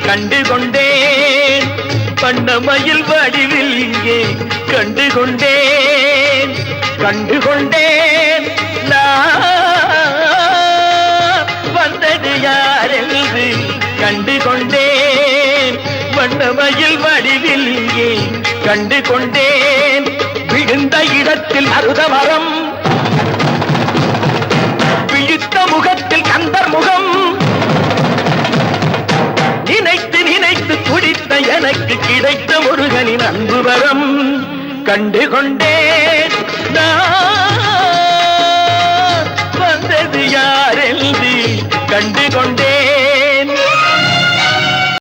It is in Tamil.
கண்டுகொண்டேன் வண்ணமயில் வடிவில் இங்கே கண்டுகொண்டேன் கண்டுகொண்டேன் நான் வந்தது யாரென்று கண்டுகொண்டேன் வண்ணமயில் வடிவில் இங்கே கண்டுகொண்டேன் விழுந்த இடத்தில் அருதமரம் விழித்த முகத்தில் கந்தர் முகம் நினைத்து நினைத்து துடித்த எனக்கு கிடைத்த முருகனின் அன்பு வரம் கண்டுகொண்டேன் நான் வந்தது யாரென்று கண்டுகொண்டேன்